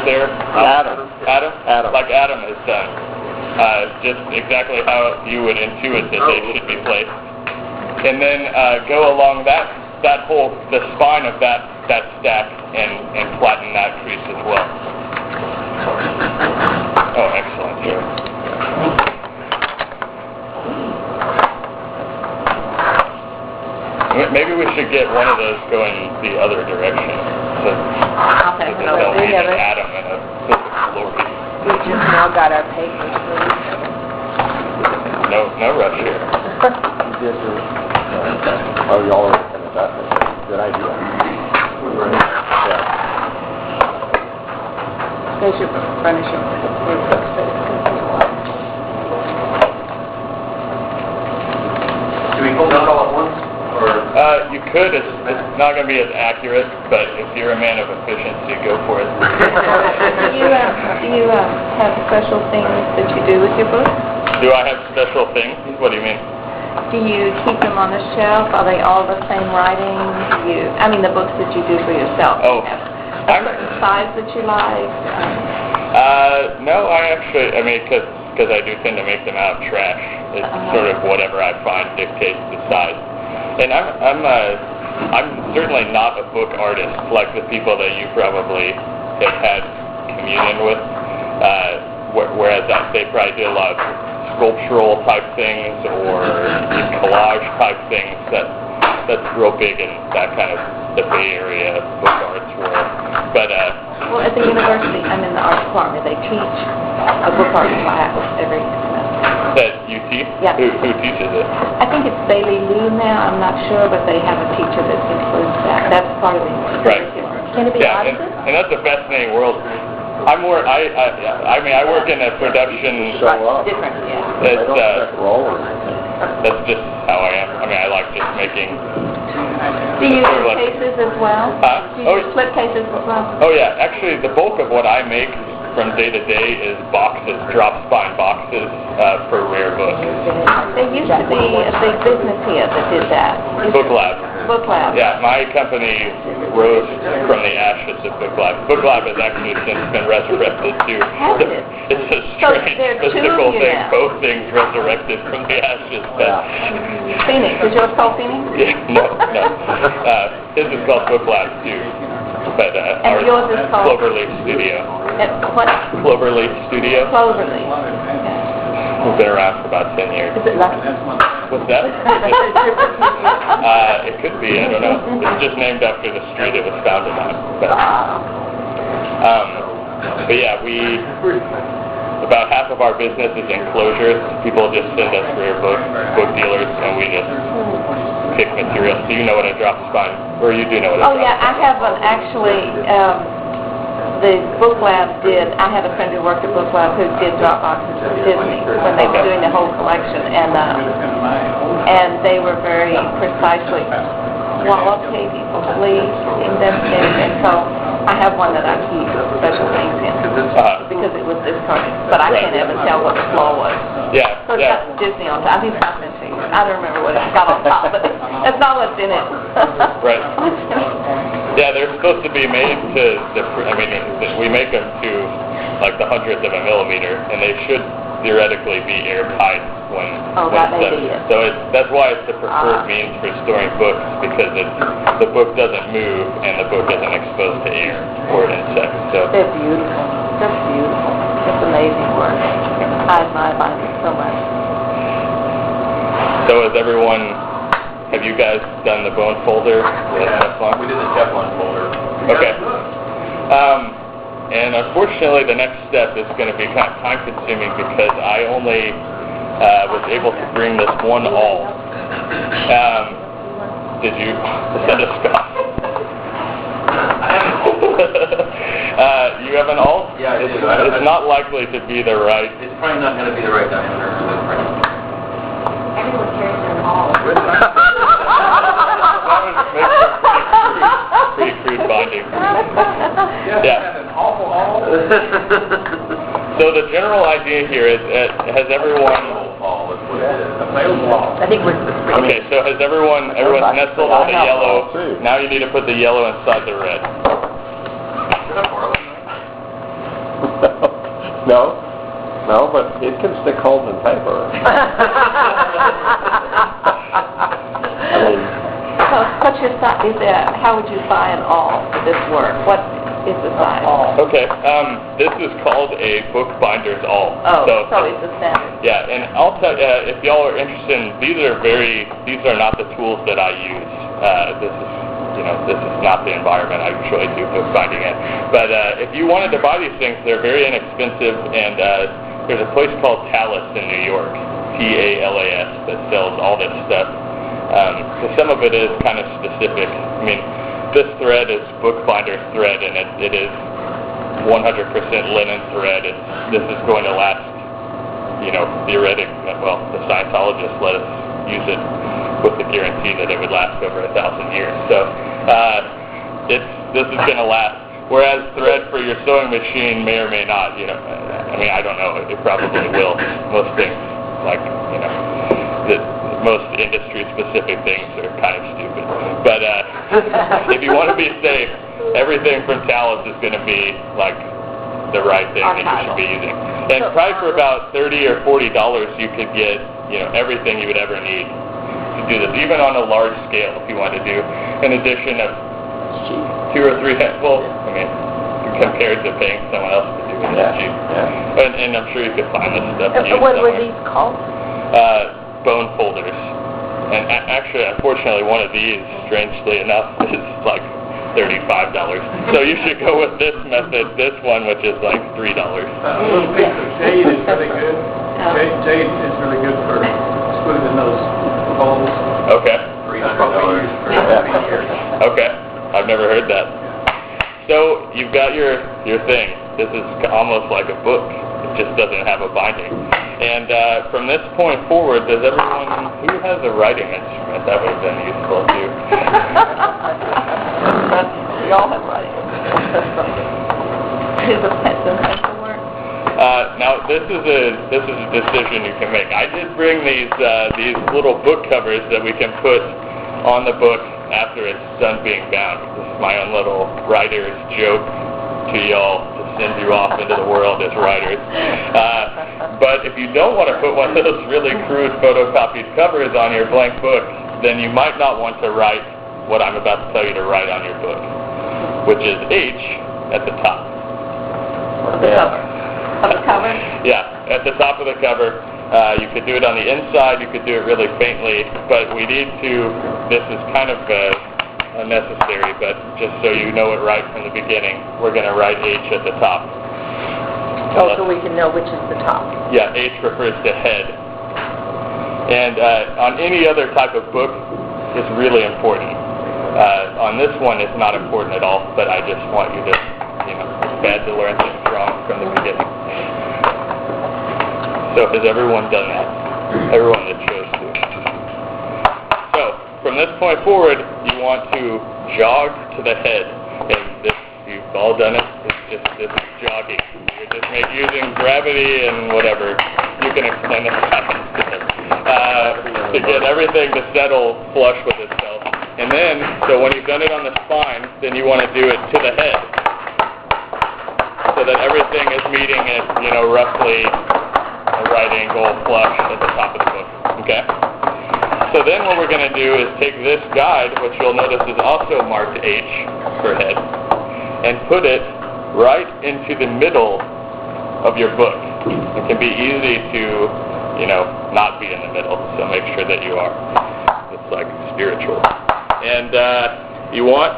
there. Adam. Adam? Like Adam has done. Just exactly how you would intuit that they should be placed. And then go along the spine of that stack and flatten that crease as well. Oh, excellent. Sure. Maybe we should get one of those going the other direction. So I'll take it over. we have an Adam and a glory. We just now got our papers, please. No rush here. Oh, y'all are looking at that. Good idea. Yeah. There's your furniture. Do we pull that all at once? You could. It's not going to be as accurate, but if you're a man of efficiency, go for it. Do you have special things that you do with your books? Do I have special things? What do you mean? Do you keep them on the shelf? Are they all the same writing? The books that you do for yourself. Oh, do you have a certain size that you like? No, because I do tend to make them out of trash. It's sort of whatever I find dictates the size. And I'm certainly not a book artist like the people that you probably have had communion with. Whereas they probably do a lot of sculptural type things or collage type things. That's real big in that kind of the Bay Area book arts world. But well, at the university, I'm in the art department. They teach a book art class every semester. That you teach? Yeah. Who teaches it? I think it's Bailey Lou now. I'm not sure, but they have a teacher that includes that. That's part of the curriculum. Can it be audited? And that's a fascinating world. I work in a production. Different, yeah. That's just how I am. I like just making. Do you do cases as well? Do you flip cases as well? Oh yeah, actually the bulk of what I make from day to day is boxes, drop spine boxes for rare books. There used to be a big business here that did that. Book Lab. Book Lab. Yeah, my company rose from the ashes of Book Lab. Book Lab has actually since been resurrected too. Has it? It's a strange mystical thing. Both things resurrected from the ashes. Phoenix. Is yours called Phoenix? Yeah, no. His is called Book Lab too. But and yours is called Cloverleaf Studio. What? Cloverleaf Studio. Cloverleaf. Okay. We've been around for about 10 years. Is it lucky? What's that? It could be. I don't know. It's just named after the street it was founded on. But yeah, about half of our business is enclosures. People just send us rare book dealers, and we just pick material. So you know what a drop spine, or you do know what a drop spine is. I have the Book Lab did. I had a friend who worked at Book Lab who did drop boxes for Disney when they were doing the whole collection, and they were very precisely quality people, please, invested, and so I have one that I keep special things in because it was this kind, but I can't ever tell what the flow was. Yeah. So it's got Disney on top. He's got into it. I don't remember what it's got on top, but that's not what's in it. Right. Yeah, they're supposed to be made to. We make them to like the hundredth of a millimeter, and they should theoretically be airtight when set. So that's why it's the preferred means for storing books, because the book doesn't move and the book isn't exposed to air or insects. So they're beautiful. Just beautiful. It's amazing work. I admire it so much. So have you guys done the bone folder? Yeah, we did the Teflon folder. Okay. And unfortunately, the next step is going to be kind of time-consuming because I only was able to bring this one awl. Did you send a scoff? You have an awl? Yeah, I do. It's not likely to be the right. It's probably not going to be the right diameter for this print. Everyone carries their awl. That would make some pretty crude binding. Yeah. So the general idea here is, has everyone? I think we're. Okay, so has everyone's nestled all the yellow? Now you need to put the yellow inside the red. No, but it can stick holes in paper. I mean, What's your size? How would you buy an awl for this work? What is the size? Okay, this is called a bookbinder's awl. Oh, so it's a standard. Yeah, and I'll tell you, if y'all are interested in, these are not the tools that I use. This is not the environment I usually do bookbinding in. But if you wanted to buy these things, they're very inexpensive, and there's a place called Talas in New York, Talas, that sells all this stuff. So some of it is kind of specific. I mean, this thread is bookbinder's thread, and it is 100% linen thread. This is going to last, theoretically, well, the Scientologists let us use it with the guarantee that it would last over 1,000 years. So this is going to last. Whereas thread for your sewing machine may or may not. I don't know. It probably will. Most things, most industry-specific things are kind of stupid. But if you want to be safe, everything from Talas is going to be the right thing that you should be using. And probably for about $30 or $40, you could get everything you would ever need to do this, even on a large scale. If you want to do an addition of 2 or 3, compared to paying someone else to do it, it's cheap. Yeah. And I'm sure you could find this stuff. What were these called? Bone folders. And actually, unfortunately, one of these, strangely enough, is $35. So you should go with this method, this one, which is $3. Jade is really good. Jade is really good for smoothing those holes. Okay. Okay. I've never heard that. So you've got your thing. This is almost like a book. It just doesn't have a binding. And from this point forward, who has a writing instrument? That would have been useful too. We all have writing instruments. Is a pencil work? Now this is a decision you can make. I did bring these little book covers that we can put on the book after it's done being bound. This is my own little writer's joke to y'all to send you off into the world as writers. But if you don't want to put one of those really crude photocopied covers on your blank book, then you might not want to write what I'm about to tell you to write on your book, which is H at the top. Of the cover? Of the cover? Yeah, at the top of the cover. You could do it on the inside, you could do it really faintly, but we need to, this is kind of unnecessary, but just so you know it right from the beginning, we're going to write H at the top. So we can know which is the top. Yeah, H refers to head. And on any other type of book, it's really important. On this one, it's not important at all, but I just want you to, it's bad to learn things wrong from the beginning. So has everyone done that? Everyone that chose to. So, from this point forward, you want to jog to the head. And you've all done it. It's just jogging. You're just using gravity and whatever. You can explain it to get everything to settle flush with itself. And then, so when you've done it on the spine, then you want to do it to the head. So that everything is meeting at, roughly a right angle flush at the top of the book. Okay? So then what we're going to do is take this guide, which you'll notice is also marked H for head, and put it right into the middle of your book. It can be easy to, not be in the middle, so make sure that you are. It's like spiritual. And you want